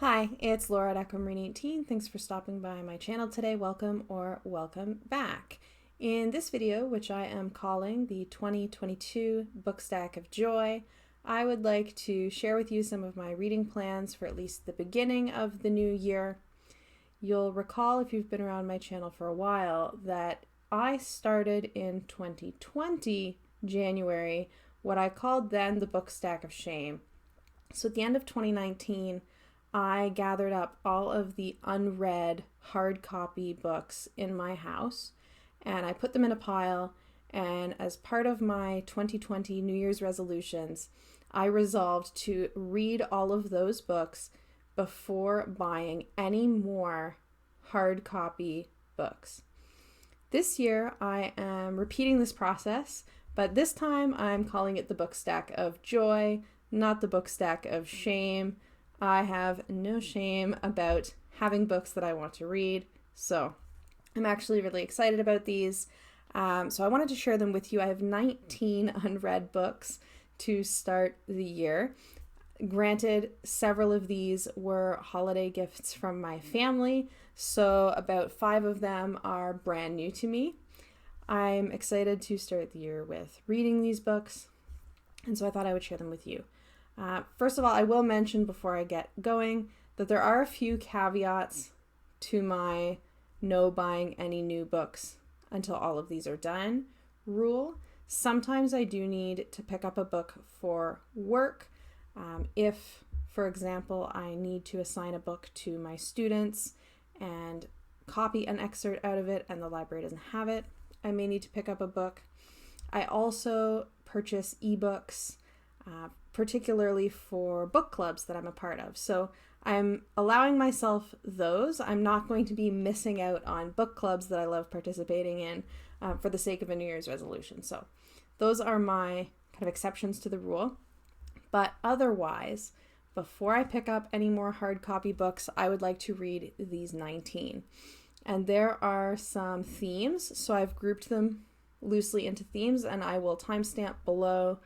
Hi, it's Laura at Aquamarine18. Thanks for stopping by my channel today. Welcome or welcome back. In this video, which I am calling the 2022 Book Stack of Joy, I would like to share with you some of my reading plans for at least the beginning of the new year. You'll recall, if you've been around my channel for a while, that I started in 2020, January, what I called then the Book Stack of Shame. So at the end of 2019, I gathered up all of the unread hard copy books in my house and I put them in a pile, and as part of my 2020 New Year's resolutions, I resolved to read all of those books before buying any more hard copy books. This year I am repeating this process, but this time I'm calling it the Book Stack of Joy, not the Book Stack of Shame. I have no shame about having books that I want to read, so I'm actually really excited about these. So I wanted to share them with you. I have 19 unread books to start the year. Granted, several of these were holiday gifts from my family, so about 5 of them are brand new to me. I'm excited to start the year with reading these books, and so I thought I would share them with you. First of all, I will mention before I get going that there are a few caveats to my no buying any new books until all of these are done rule. Sometimes I do need to pick up a book for work. If, for example, I need to assign a book to my students and copy an excerpt out of it and the library doesn't have it, I may need to pick up a book. I also purchase ebooks, particularly for book clubs that I'm a part of. So I'm allowing myself those. I'm not going to be missing out on book clubs that I love participating in for the sake of a New Year's resolution. So those are my kind of exceptions to the rule. But otherwise, before I pick up any more hard copy books, I would like to read these 19. And there are some themes, so I've grouped them loosely into themes, and I will timestamp below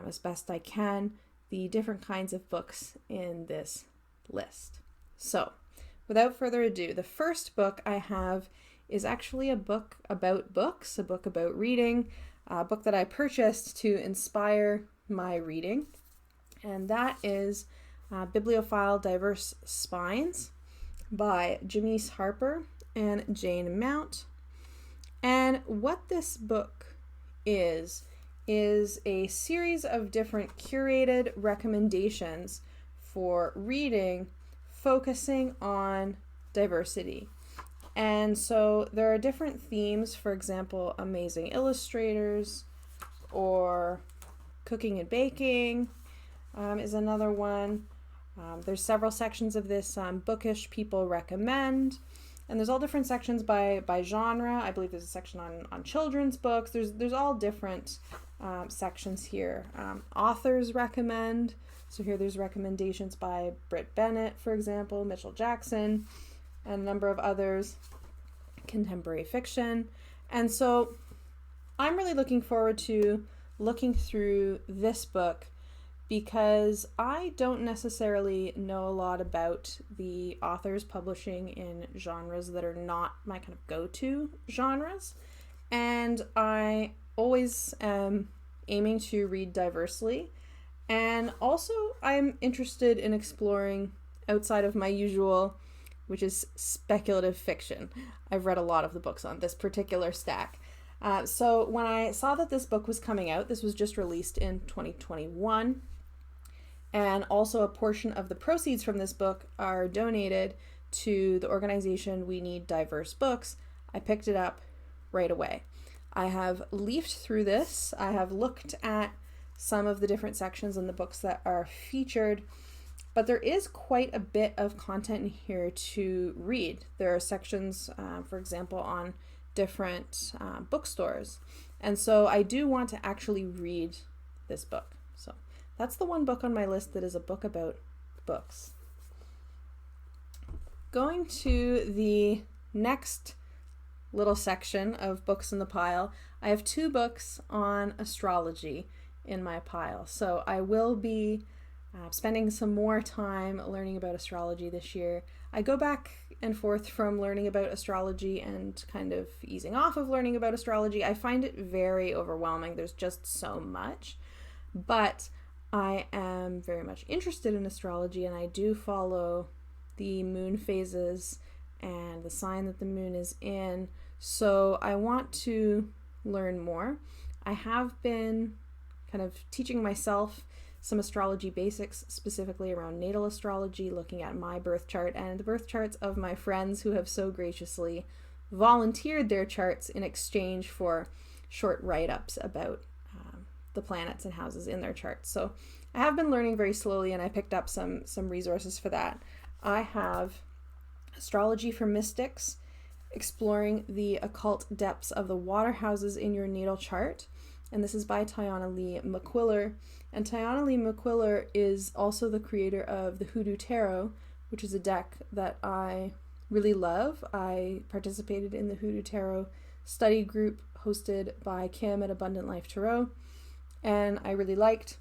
as best I can the different kinds of books in this list. So without further ado, the first book I have is actually a book about books, a book about reading, a book that I purchased to inspire my reading, and that is Bibliophile Diverse Spines by Janice Harper and Jane Mount. And what this book is a series of different curated recommendations for reading focusing on diversity. And so there are different themes, for example, amazing illustrators, or cooking and baking is another one. There's several sections of this bookish people recommend. And there's all different sections by genre. I believe there's a section on children's books. There's all different sections here. Authors recommend. So here there's recommendations by Britt Bennett, for example, Mitchell Jackson, and a number of others. Contemporary fiction. And so I'm really looking forward to looking through this book because I don't necessarily know a lot about the authors publishing in genres that are not my kind of go-to genres. And I always am aiming to read diversely. And also I'm interested in exploring outside of my usual, which is speculative fiction. I've read a lot of the books on this particular stack. So when I saw that this book was coming out, this was just released in 2021, and also a portion of the proceeds from this book are donated to the organization We Need Diverse Books, I picked it up right away. I have leafed through this. I have looked at some of the different sections in the books that are featured, but there is quite a bit of content in here to read. There are sections, for example, on different bookstores. And so I do want to actually read this book. So that's the one book on my list that is a book about books. Going to the next little section of books in the pile, I have 2 books on astrology in my pile. So I will be spending some more time learning about astrology this year. I go back and forth from learning about astrology and kind of easing off of learning about astrology. I find it very overwhelming. There's just so much. But I am very much interested in astrology, and I do follow the moon phases and the sign that the moon is in. So I want to learn more. I have been kind of teaching myself some astrology basics, specifically around natal astrology, looking at my birth chart and the birth charts of my friends who have so graciously volunteered their charts in exchange for short write-ups about the planets and houses in their charts. So I have been learning very slowly, and I picked up some resources for that. I have Astrology for Mystics, exploring the occult depths of the water houses in your natal chart. And this is by Tiana Lee McQuillar. And Tiana Lee McQuillar is also the creator of the Hoodoo Tarot, which is a deck that I really love. I participated in the Hoodoo Tarot study group hosted by Kim at Abundant Life Tarot. And I really liked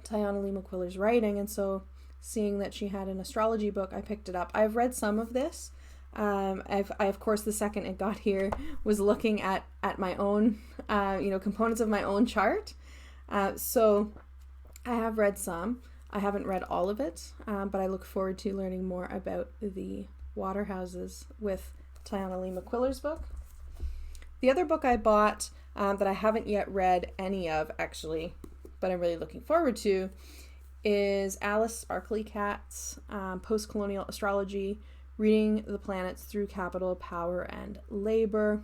Tiana Lee McQuillar's writing. And so seeing that she had an astrology book, I picked it up. I've read some of this. I of course, the second it got here, was looking at my own, components of my own chart. So I have read some. I haven't read all of it, but I look forward to learning more about the water houses with Tiana Lee McQuillar's book. The other book I bought that I haven't yet read any of, actually, but I'm really looking forward to, is Alice Sparkly Cat's Post-Colonial Astrology, Reading the Planets Through Capital, Power, and Labor.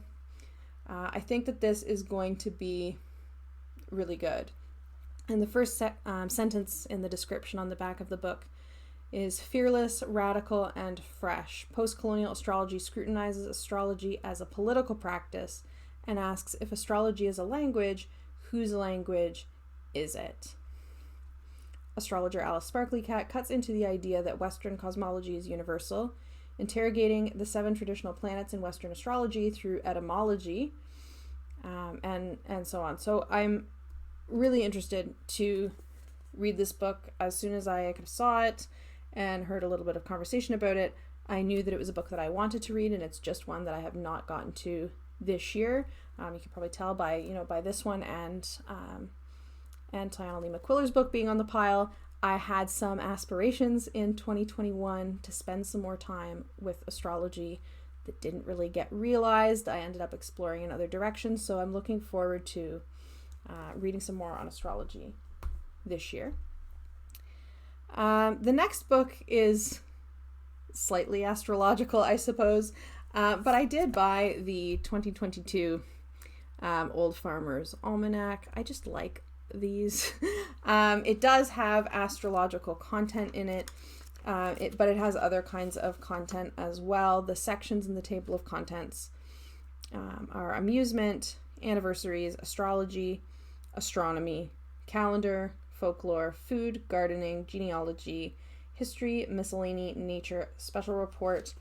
I think that this is going to be really good. And the first sentence in the description on the back of the book is fearless, radical, and fresh. Post-colonial astrology scrutinizes astrology as a political practice and asks if astrology is a language, whose language is it? Astrologer Alice Sparkly Cat cuts into the idea that Western cosmology is universal, interrogating the 7 traditional planets in Western astrology through etymology, and so on. So I'm really interested to read this book. As soon as I kind of saw it and heard a little bit of conversation about it, I knew that it was a book that I wanted to read, and it's just one that I have not gotten to this year. You can probably tell by this one and Tiana Lee McQuillar's book being on the pile. I had some aspirations in 2021 to spend some more time with astrology that didn't really get realized. I ended up exploring in other directions, so I'm looking forward to reading some more on astrology this year. The next book is slightly astrological, I suppose, but I did buy the 2022 Old Farmer's Almanac. I just like these. It does have astrological content in it, but it has other kinds of content as well. The sections in the table of contents are amusement, anniversaries, astrology, astronomy, calendar, folklore, food, gardening, genealogy, history, miscellany, nature, special report,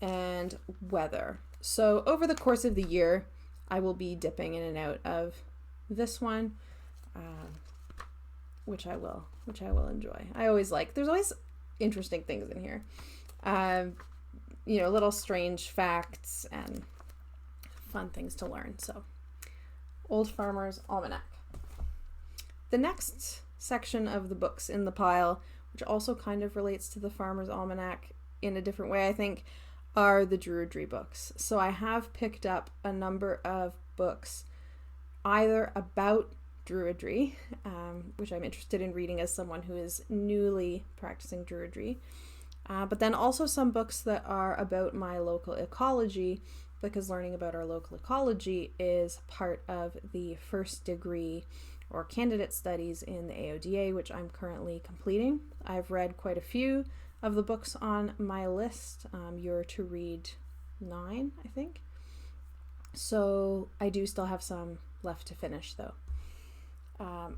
and weather. So over the course of the year, I will be dipping in and out of this one, which I will enjoy. There's always interesting things in here. Little strange facts and fun things to learn. So, Old Farmer's Almanac. The next section of the books in the pile, which also kind of relates to the Farmer's Almanac in a different way, I think, are the Druidry books. So I have picked up a number of books either about Druidry, which I'm interested in reading as someone who is newly practicing Druidry, but then also some books that are about my local ecology, because learning about our local ecology is part of the first degree or candidate studies in the AODA, which I'm currently completing. I've read quite a few of the books on my list. You're to read 9, I think. So I do still have some left to finish, though.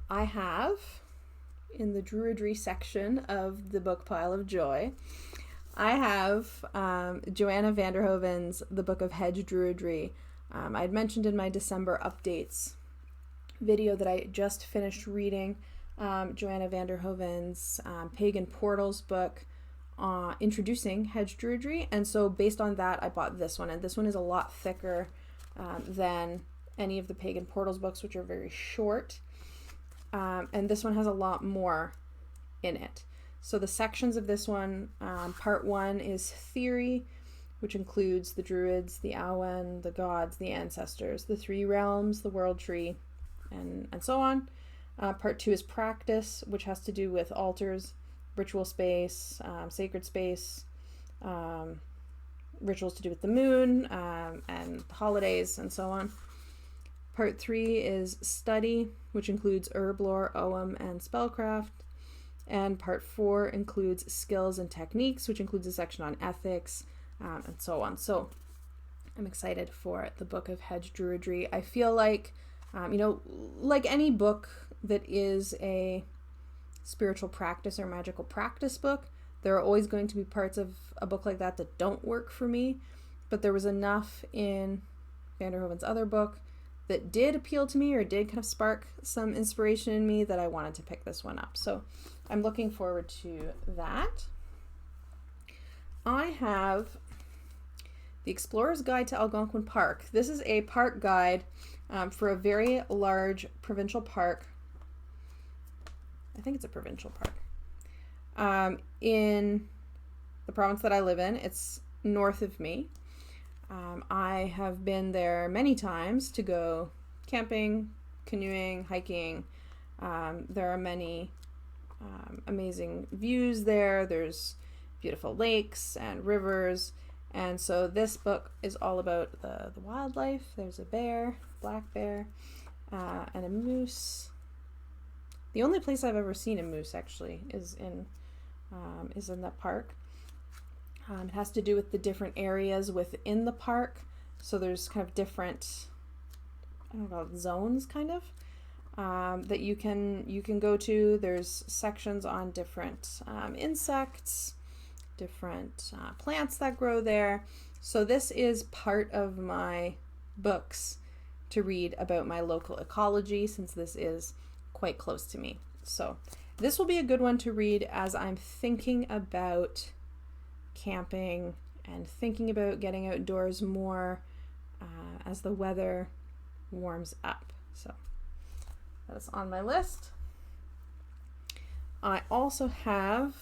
I have, in the Druidry section of the book pile of joy, I have Joanna Vanderhoven's The Book of Hedge Druidry. I had mentioned in my December updates video that I just finished reading Joanna Vanderhoven's Pagan Portals book introducing hedge druidry, and so based on that I bought this one, and this one is a lot thicker than any of the Pagan Portals books, which are very short, and this one has a lot more in it. So the sections of this one, part 1 is theory, which includes the druids, the Awen, the gods, the ancestors, the 3 realms, the world tree, and so on. Part 2 is practice, which has to do with altars, ritual space, sacred space, rituals to do with the moon, and holidays, and so on. Part 3 is study, which includes herb lore, Ogham, and spellcraft. And part 4 includes skills and techniques, which includes a section on ethics, and so on. So I'm excited for the book of hedge druidry. I feel like, like any book that is a spiritual practice or magical practice book, there are always going to be parts of a book like that that don't work for me, but there was enough in Vanderhoven's other book that did appeal to me or did kind of spark some inspiration in me that I wanted to pick this one up. So I'm looking forward to that. I have The Explorer's Guide to Algonquin Park. This is a park guide for a very large provincial park. I think it's a provincial park. In the province that I live in, it's north of me. I have been there many times to go camping, canoeing, hiking. There are many amazing views there. There's beautiful lakes and rivers. And so this book is all about the wildlife. There's a bear, black bear, and a moose. The only place I've ever seen a moose actually is in that park. It has to do with the different areas within the park. So there's kind of different, I don't know, zones kind of that you can go to. There's sections on different insects, different plants that grow there. So this is part of my books to read about my local ecology, since this is quite close to me. So this will be a good one to read as I'm thinking about camping and thinking about getting outdoors more as the weather warms up. So that's on my list. I also have,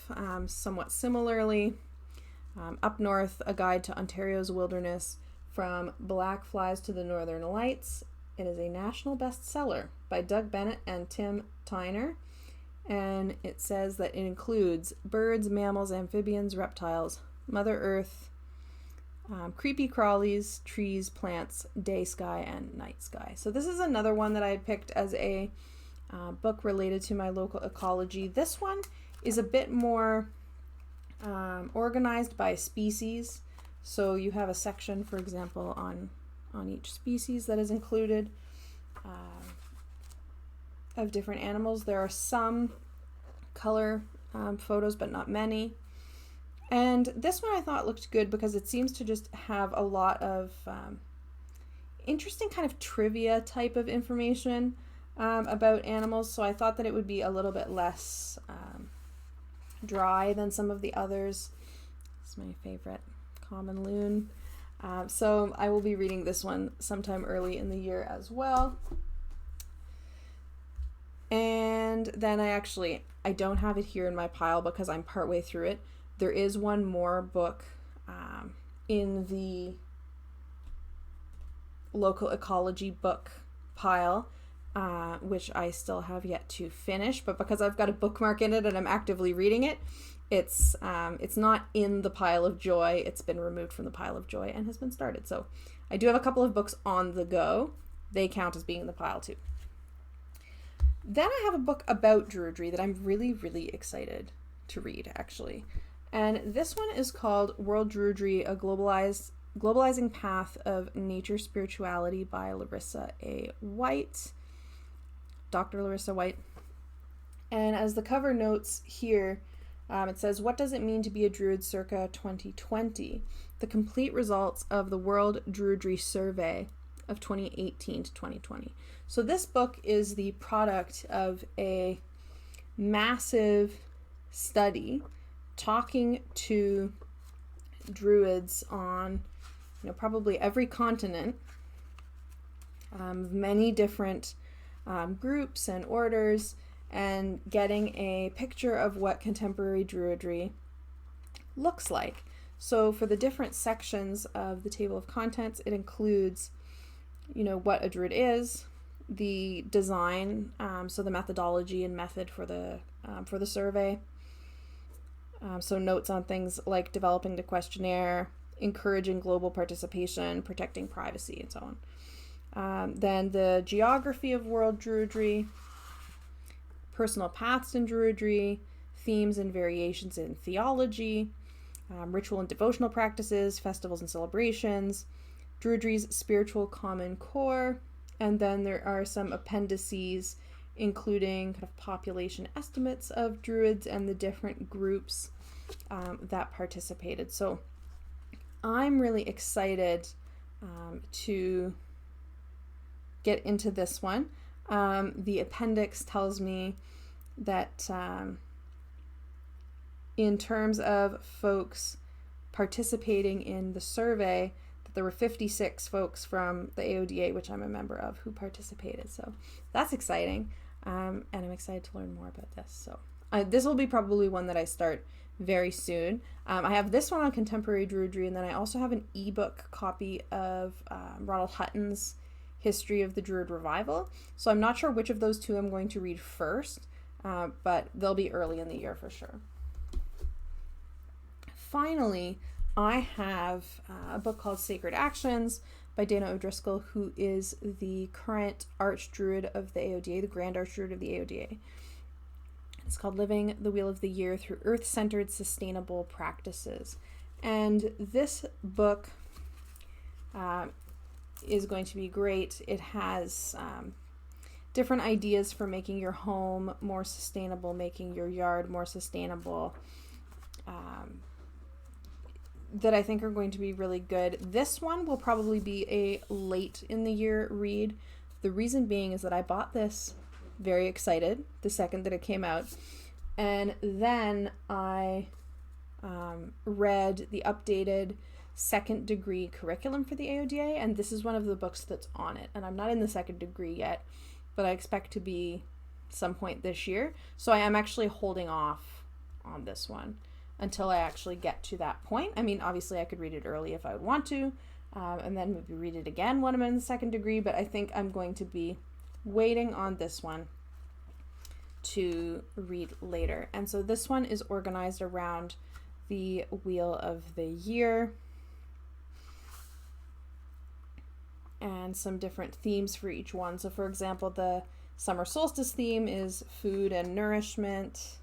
somewhat similarly, Up North, A Guide to Ontario's Wilderness, From Black Flies to the Northern Lights. It is a national bestseller by Doug Bennett and Tim Tyner, and it says that it includes birds, mammals, amphibians, reptiles, Mother Earth, creepy crawlies, trees, plants, day sky, and night sky. So this is another one that I picked as a book related to my local ecology. This one is a bit more organized by species. So you have a section, for example, on each species that is included of different animals. There are some color photos, but not many. And this one I thought looked good because it seems to just have a lot of interesting kind of trivia type of information about animals. So I thought that it would be a little bit less dry than some of the others. It's my favorite, Common Loon. So I will be reading this one sometime early in the year as well. And then I don't have it here in my pile because I'm partway through it. There is one more book in the local ecology book pile, which I still have yet to finish, but because I've got a bookmark in it and I'm actively reading it, it's not in the pile of joy. It's been removed from the pile of joy and has been started. So I do have a couple of books on the go. They count as being in the pile too. Then I have a book about Druidry that I'm really, really excited to read, actually. And this one is called World Druidry, A Globalizing Path of Nature Spirituality by Larissa A. White, Dr. Larissa White. And as the cover notes here, it says, "What does it mean to be a Druid circa 2020? The complete results of the World Druidry Survey of 2018 to 2020. So this book is the product of a massive study talking to Druids on, probably every continent, many different groups and orders, and getting a picture of what contemporary Druidry looks like. So for the different sections of the table of contents, it includes, what a Druid is, the design, so the methodology and method for the survey. So notes on things like developing the questionnaire, encouraging global participation, protecting privacy, and so on. Then the geography of world Druidry, personal paths in Druidry, themes and variations in theology, ritual and devotional practices, festivals and celebrations, Druidry's spiritual common core, and then there are some appendices including kind of population estimates of Druids and the different groups that participated. So I'm really excited to get into this one. The appendix tells me that in terms of folks participating in the survey, that there were 56 folks from the AODA, which I'm a member of, who participated. So that's exciting. And I'm excited to learn more about this. So this will be probably one that I start very soon. I have this one on contemporary Druidry, and then I also have an ebook copy of Ronald Hutton's History of the Druid Revival. So I'm not sure which of those two I'm going to read first, but they'll be early in the year for sure. Finally, I have a book called Sacred Actions by Dana O'Driscoll, who is the current Archdruid of the AODA, the Grand Archdruid of the AODA. It's called Living the Wheel of the Year Through Earth-Centered Sustainable Practices. And this book is going to be great. It has different ideas for making your home more sustainable, making your yard more sustainable, that I think are going to be really good. This one will probably be a late in the year read. The reason being is that I bought this very excited the second that it came out, and then I read the updated second degree curriculum for the AODA, and this is one of the books that's on it. And I'm not in the second degree yet, but I expect to be some point this year. So I am actually holding off on this one until I actually get to that point. I mean, obviously I could read it early if I would want to, and then maybe read it again when I'm in the second degree, but I think I'm going to be waiting on this one to read later. And so this one is organized around the Wheel of the Year and some different themes for each one. So for example, the summer solstice theme is food and nourishment.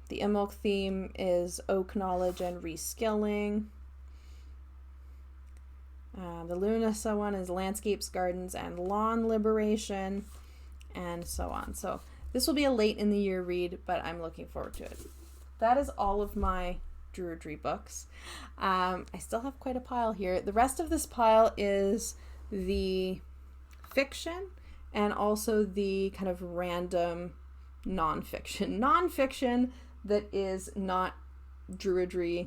The Imbolc theme is oak knowledge and reskilling. The Lunasa one is landscapes, gardens, and lawn liberation, and so on. So this will be a late in the year read, but I'm looking forward to it. That is all of my Druidry books. I still have quite a pile here. The rest of this pile is the fiction and also the kind of random nonfiction that is not Druidry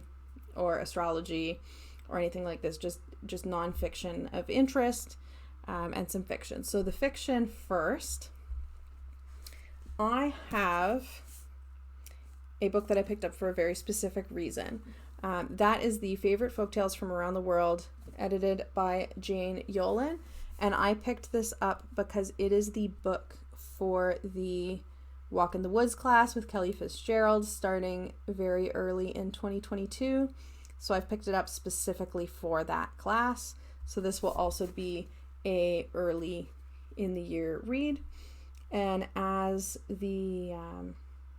or astrology or anything like this, just nonfiction of interest, and some fiction. So the fiction first, I have a book that I picked up for a very specific reason. That is the Favorite Folktales from Around the World, edited by Jane Yolen, and I picked this up because it is the book for the Walk in the Woods class with Kelly Fitzgerald starting very early in 2022. So I've picked it up specifically for that class. So this will also be a early in the year read. And as the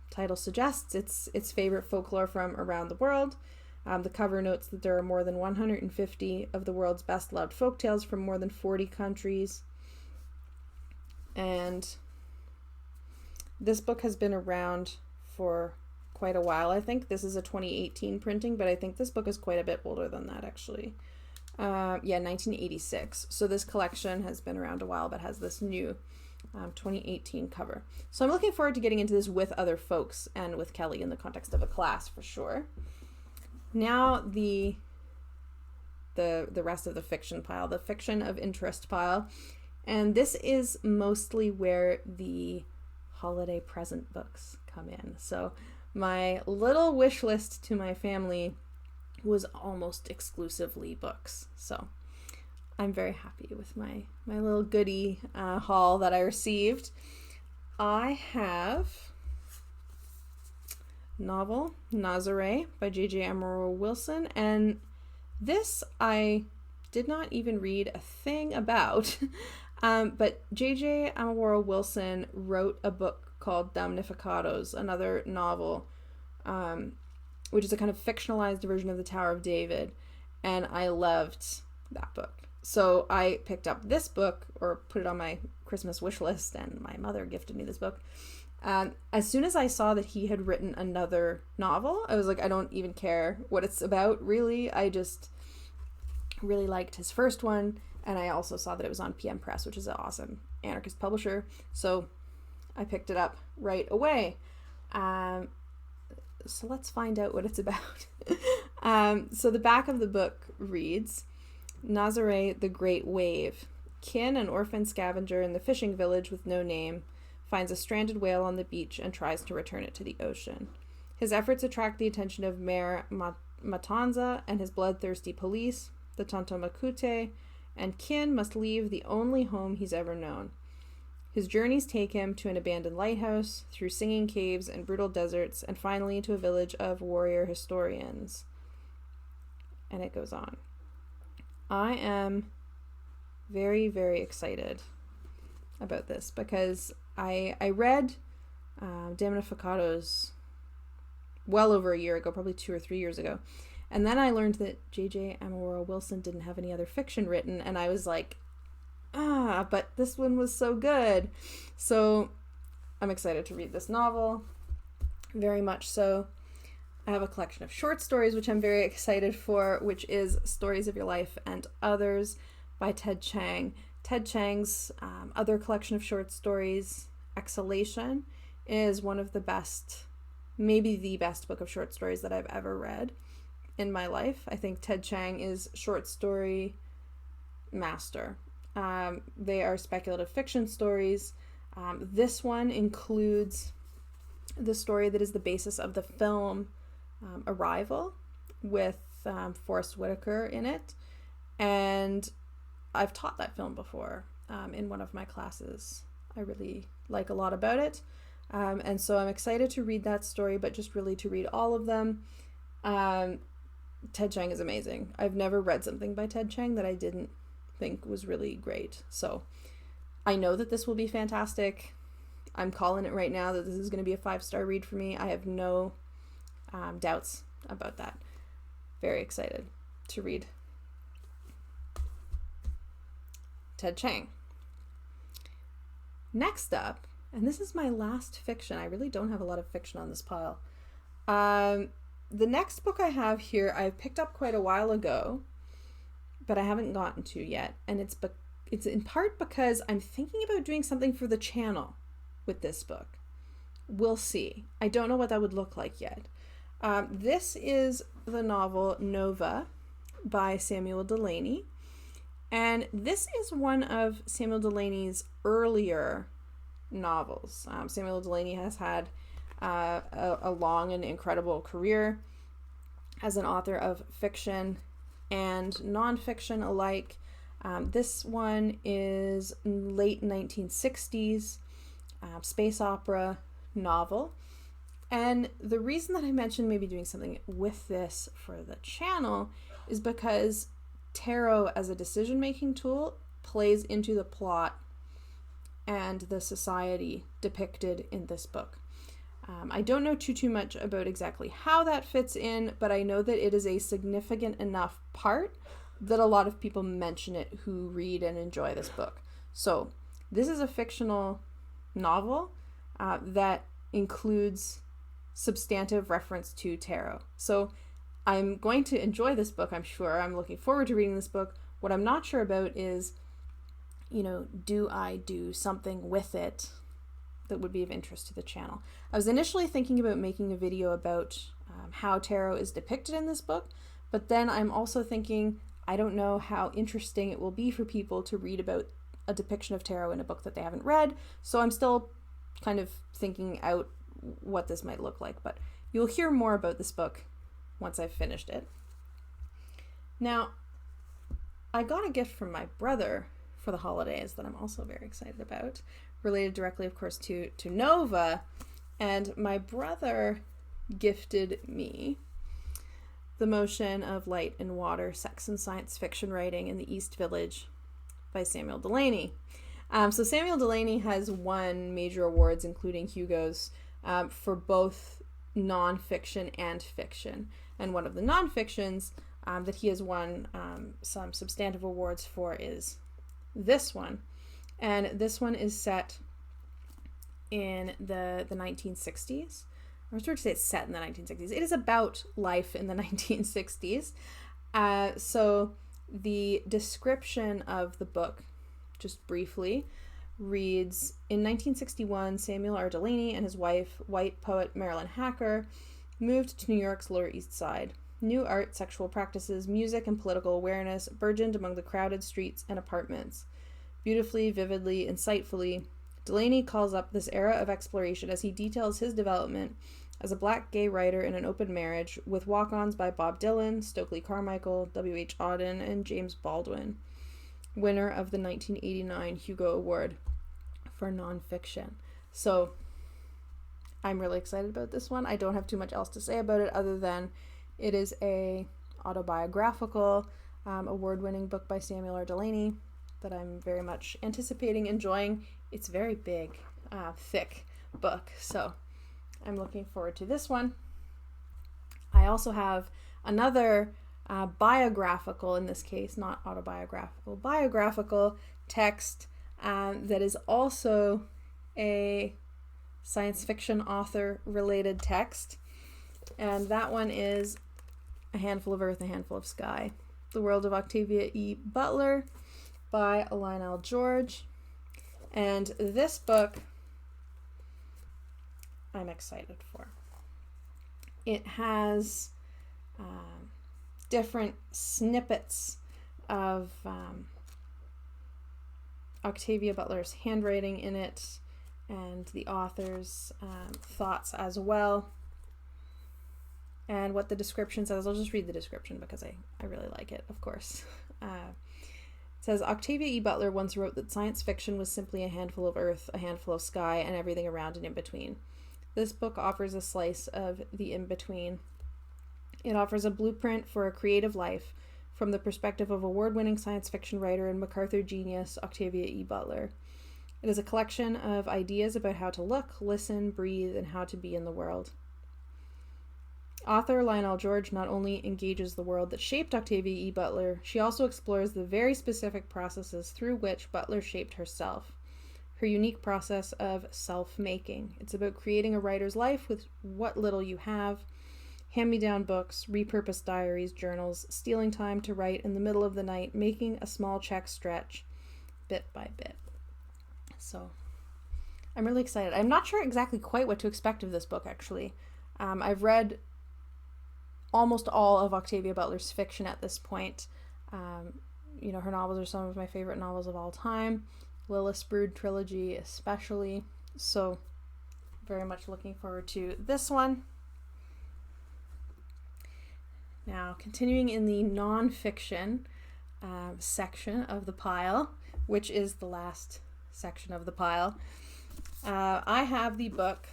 title suggests, it's favorite folklore from around the world. The cover notes that there are more than 150 of the world's best loved folktales from more than 40 countries. And this book has been around for quite a while. I think this is a 2018 printing, but I think this book is quite a bit older than that, actually. 1986. So this collection has been around a while, but has this new 2018 cover. So I'm looking forward to getting into this with other folks and with Kelly in the context of a class for sure. Now the rest of the fiction pile, the fiction of interest pile. And this is mostly where the holiday present books come in. So my little wish list to my family was almost exclusively books. So I'm very happy with my little goodie haul that I received. I have novel Nazare by J.J. Emerald Wilson, and this I did not even read a thing about, but J.J. Emerald Wilson wrote a book called Damnificados, another novel, which is a kind of fictionalized version of the Tower of David, and I loved that book. So I picked up this book, or put it on my Christmas wish list, and my mother gifted me this book. As soon as I saw that he had written another novel, I was like, I don't even care what it's about, really. I just really liked his first one, and I also saw that it was on PM Press, which is an awesome anarchist publisher. So I picked it up right away. So let's find out what it's about. So the back of the book reads, Nazare, the Great Wave. Kin, an orphan scavenger in the fishing village with no name, finds a stranded whale on the beach and tries to return it to the ocean. His efforts attract the attention of Mayor Matanza and his bloodthirsty police, the Tonto Makute, and Kin must leave the only home he's ever known. His journeys take him to an abandoned lighthouse, through singing caves and brutal deserts, and finally to a village of warrior historians. And it goes on. I am very, very excited about this because I read Damnificados well over a year ago, probably 2 or 3 years ago. And then I learned that J.J. Emerald Wilson didn't have any other fiction written, and I was like, but this one was so good. So I'm excited to read this novel, very much so. I have a collection of short stories, which I'm very excited for, which is Stories of Your Life and Others by Ted Chiang. Ted Chiang's other collection of short stories, Exhalation, is one of the best, maybe the best book of short stories that I've ever read in my life. I think Ted Chiang is short story master. They are speculative fiction stories. This one includes the story that is the basis of the film Arrival with Forrest Whitaker in it. And I've taught that film before in one of my classes. I really like a lot about it. And so I'm excited to read that story, but just really to read all of them. Ted Chiang is amazing. I've never read something by Ted Chiang that I didn't think was really great. So I know that this will be fantastic. I'm calling it right now that this is going to be a 5-star read for me. I have no doubts about that. Very excited to read Ted Chiang. Next up, and this is my last fiction. I really don't have a lot of fiction on this pile. The next book I have here, I picked up quite a while ago, but I haven't gotten to yet. And it's in part because I'm thinking about doing something for the channel with this book. We'll see. I don't know what that would look like yet. This is the novel Nova by Samuel Delany. And this is one of Samuel Delany's earlier novels. Samuel Delany has had a long and incredible career as an author of fiction and nonfiction alike. This one is late 1960s space opera novel. And the reason that I mentioned maybe doing something with this for the channel is because tarot as a decision-making tool plays into the plot and the society depicted in this book. I don't know too much about exactly how that fits in, but I know that it is a significant enough part that a lot of people mention it who read and enjoy this book. So this is a fictional novel that includes substantive reference to tarot. So I'm going to enjoy this book, I'm sure. I'm looking forward to reading this book. What I'm not sure about is do I do something with it that would be of interest to the channel? I was initially thinking about making a video about how tarot is depicted in this book, but then I'm also thinking, I don't know how interesting it will be for people to read about a depiction of tarot in a book that they haven't read, so I'm still kind of thinking out what this might look like, but you'll hear more about this book once I've finished it. Now, I got a gift from my brother for the holidays that I'm also very excited about, related directly, of course, to Nova, and my brother gifted me The Motion of Light and Water, Sex and Science Fiction Writing in the East Village by Samuel Delany. So Samuel Delany has won major awards, including Hugo's, for both nonfiction and fiction. And one of the nonfictions that he has won some substantive awards for is this one. And this one is set in the 1960s. I was trying to say it's set in the 1960s. It is about life in the 1960s. So the description of the book, just briefly, reads, in 1961, Samuel R. Delany and his wife, white poet Marilyn Hacker, moved to New York's Lower East Side. New art, sexual practices, music, and political awareness burgeoned among the crowded streets and apartments. Beautifully, vividly, insightfully, Delany calls up this era of exploration as he details his development as a black gay writer in an open marriage with walk-ons by Bob Dylan, Stokely Carmichael, W.H. Auden, and James Baldwin, winner of the 1989 Hugo Award for nonfiction. So I'm really excited about this one. I don't have too much else to say about it other than it is a autobiographical, award-winning book by Samuel R. Delany that I'm very much anticipating, enjoying. It's a very big, thick book, so I'm looking forward to this one. I also have another biographical, in this case, not autobiographical, biographical text that is also a science fiction author related text. And that one is A Handful of Earth, A Handful of Sky, The World of Octavia E. Butler by Lionel George. And this book I'm excited for. It has different snippets of Octavia Butler's handwriting in it and the author's thoughts as well. And what the description says, I'll just read the description because I really like it, of course. It says, Octavia E. Butler once wrote that science fiction was simply a handful of earth, a handful of sky, and everything around and in between. This book offers a slice of the in-between. It offers a blueprint for a creative life from the perspective of award-winning science fiction writer and MacArthur genius Octavia E. Butler. It is a collection of ideas about how to look, listen, breathe, and how to be in the world. Author Lionel George not only engages the world that shaped Octavia E. Butler, she also explores the very specific processes through which Butler shaped herself. Her unique process of self-making. It's about creating a writer's life with what little you have, hand-me-down books, repurposed diaries, journals, stealing time to write in the middle of the night, making a small check stretch, bit by bit. So, I'm really excited. I'm not sure exactly quite what to expect of this book, actually. I've read almost all of Octavia Butler's fiction at this point. Her novels are some of my favorite novels of all time. Lilith's Brood trilogy especially. So, very much looking forward to this one. Now, continuing in the nonfiction section of the pile, which is the last section of the pile, I have the book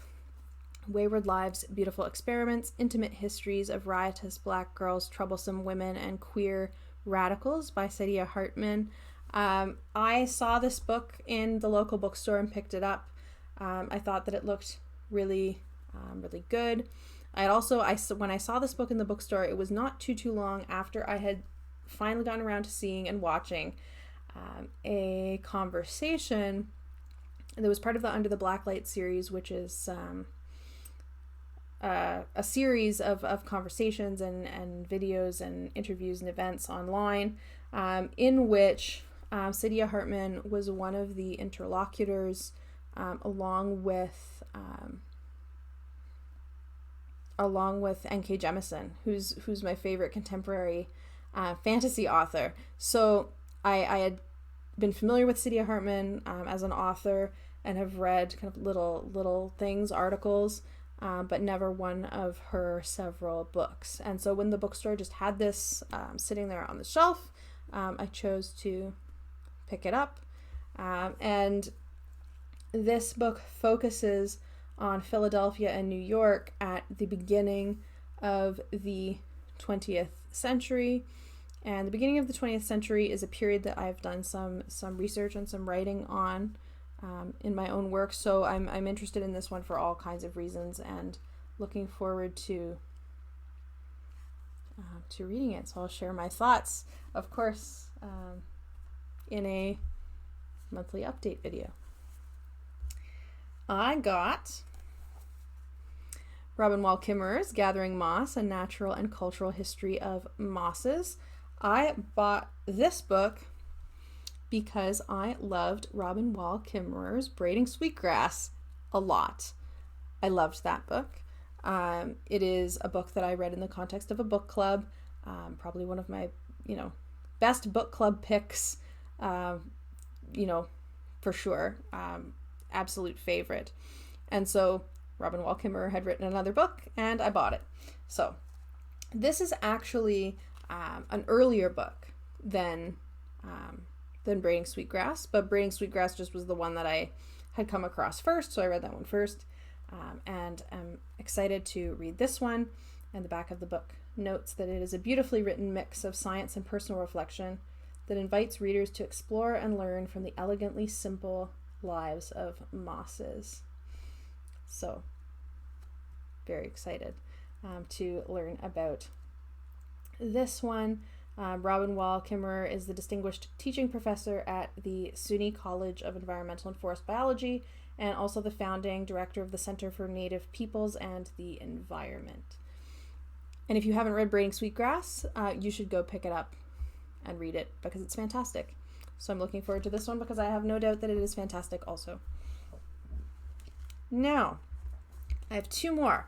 Wayward Lives, Beautiful Experiments, Intimate Histories of Riotous Black Girls, Troublesome Women, and Queer Radicals by Saidiya Hartman. I saw this book in the local bookstore and picked it up. I thought that it looked really, really good. When I saw this book in the bookstore, it was not too long after I had finally gotten around to seeing and watching a conversation that was part of the Under the Blacklight series, which is a series of conversations and videos and interviews and events online, in which Saidiya Hartman was one of the interlocutors, along with N.K. Jemisin, who's my favorite contemporary fantasy author. So I had been familiar with Saidiya Hartman as an author and have read kind of little things, articles, but never one of her several books. And so when the bookstore just had this sitting there on the shelf, I chose to pick it up. And this book focuses on Philadelphia and New York at the beginning of the 20th century. And the beginning of the 20th century is a period that I've done some research and some writing on in my own work. So I'm interested in this one for all kinds of reasons and looking forward to reading it. So I'll share my thoughts, of course, in a monthly update video. I got Robin Wall Kimmerer's Gathering Moss, A Natural and Cultural History of Mosses. I bought this book because I loved Robin Wall Kimmerer's Braiding Sweetgrass a lot. I loved that book. It is a book that I read in the context of a book club. Probably one of my, best book club picks, for sure. Absolute favorite. And so Robin Wall Kimmerer had written another book and I bought it. So this is actually an earlier book than Braiding Sweetgrass, but Braiding Sweetgrass just was the one that I had come across first, so I read that one first, and I'm excited to read this one. And the back of the book notes that it is a beautifully written mix of science and personal reflection that invites readers to explore and learn from the elegantly simple lives of mosses. So very excited to learn about this one. Robin Wall Kimmerer is the Distinguished Teaching Professor at the SUNY College of Environmental and Forest Biology, and also the founding director of the Center for Native Peoples and the Environment. And if you haven't read Braiding Sweetgrass, you should go pick it up and read it because it's fantastic. So I'm looking forward to this one because I have no doubt that it is fantastic also. Now, I have two more.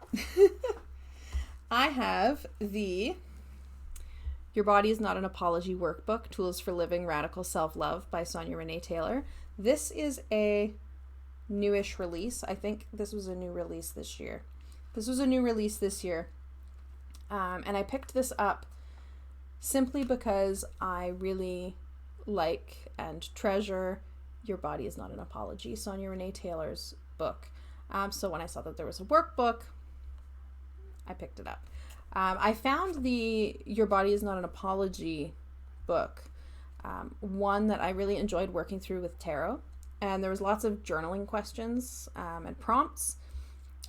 I have the Your Body is Not an Apology workbook, Tools for Living Radical Self-Love by Sonia Renee Taylor. This is a newish release. I think this was a new release this year. And I picked this up simply because I really like and treasure Your Body is Not an Apology, Sonia Renee Taylor's book. So when I saw that there was a workbook, I picked it up. I found the Your Body is Not an Apology book, one that I really enjoyed working through with tarot. And there was lots of journaling questions and prompts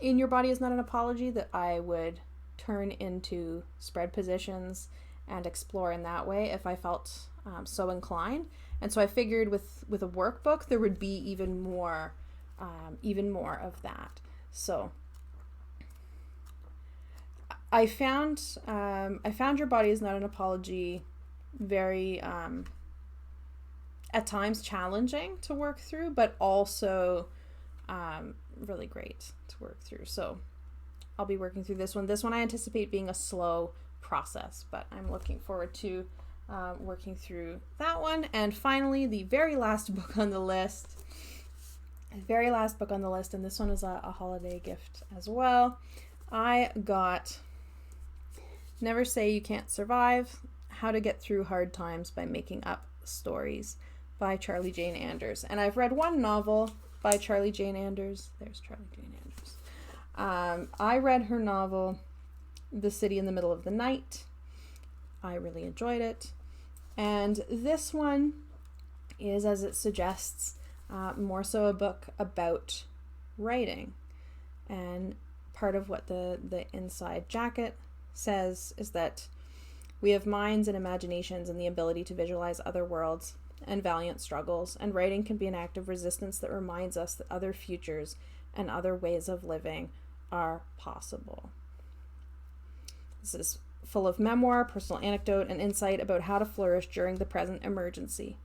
in Your Body is Not an Apology that I would turn into spread positions and explore in that way if I felt so inclined. And so I figured with a workbook there would be even more of that. So I found Your Body is Not an Apology very at times challenging to work through, but also really great to work through. So I'll be working through this one. This one I anticipate being a slow process, but I'm looking forward to working through that one. And finally, the very last book on the list. And this one is a holiday gift as well. I got Never Say You Can't Survive, How to Get Through Hard Times by Making Up Stories by Charlie Jane Anders. And I've read one novel by Charlie Jane Anders. There's Charlie Jane Anders. I read her novel, The City in the Middle of the Night. I really enjoyed it. And this one is, as it suggests, more so a book about writing. And part of what the inside jacket says is that we have minds and imaginations and the ability to visualize other worlds and valiant struggles, and writing can be an act of resistance that reminds us that other futures and other ways of living are possible. This is full of memoir, personal anecdote, and insight about how to flourish during the present emergency.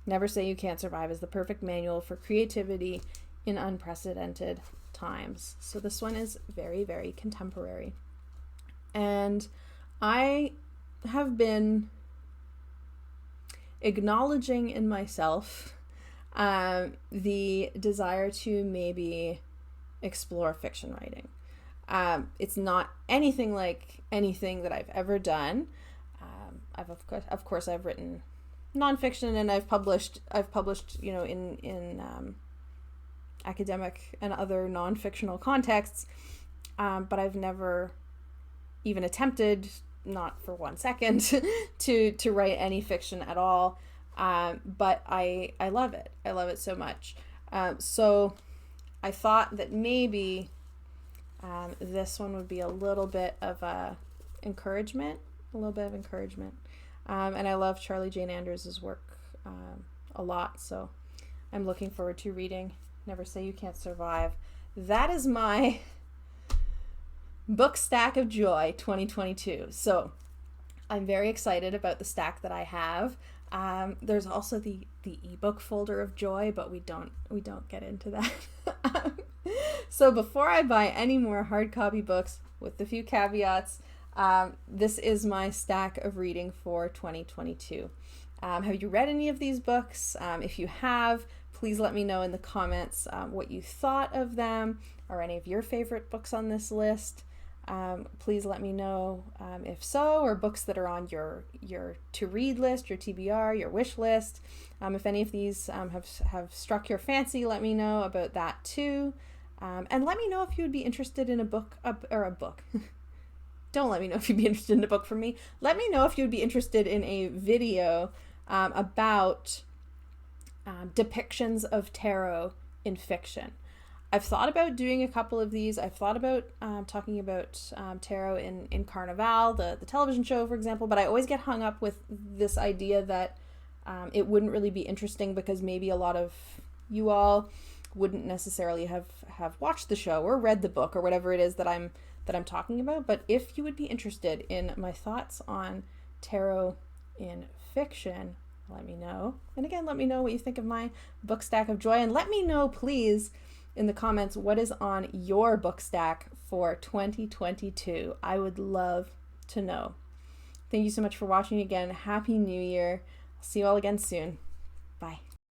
Never Say You Can't Survive is the perfect manual for creativity in unprecedented times. So this one is very, very contemporary. And I have been acknowledging in myself the desire to maybe explore fiction writing. It's not anything like anything that I've ever done. Of course, I've written nonfiction, and I've published, in academic and other non-fictional contexts, but I've never even attempted, not for 1 second, to write any fiction at all. But I love it. I love it so much. So I thought that maybe this one would be a little bit of encouragement. And I love Charlie Jane Andrews' work a lot, so I'm looking forward to reading Never Say You Can't Survive. That is my book stack of joy 2022. So I'm very excited about the stack that I have. There's also the ebook folder of joy, but we don't get into that. So before I buy any more hard copy books, with a few caveats, this is my stack of reading for 2022. Have you read any of these books? If you have, please let me know in the comments what you thought of them, or any of your favorite books on this list. Please let me know if so, or books that are on your to-read list, your TBR, your wish list. If any of these have struck your fancy, let me know about that too. And let me know if you would be interested in a book. Don't let me know if you'd be interested in a book from me. Let me know if you'd be interested in a video about depictions of tarot in fiction. I've thought about doing a couple of these. I've thought about talking about tarot in Carnival, the television show, for example, but I always get hung up with this idea that it wouldn't really be interesting because maybe a lot of you all wouldn't necessarily have watched the show or read the book or whatever it is that I'm talking about. But if you would be interested in my thoughts on tarot in fiction, let me know. And again, let me know what you think of my book stack of joy, and let me know, please, in the comments, what is on your book stack for 2022. I would love to know. Thank you so much for watching again. Happy New Year. I'll see you all again soon. Bye.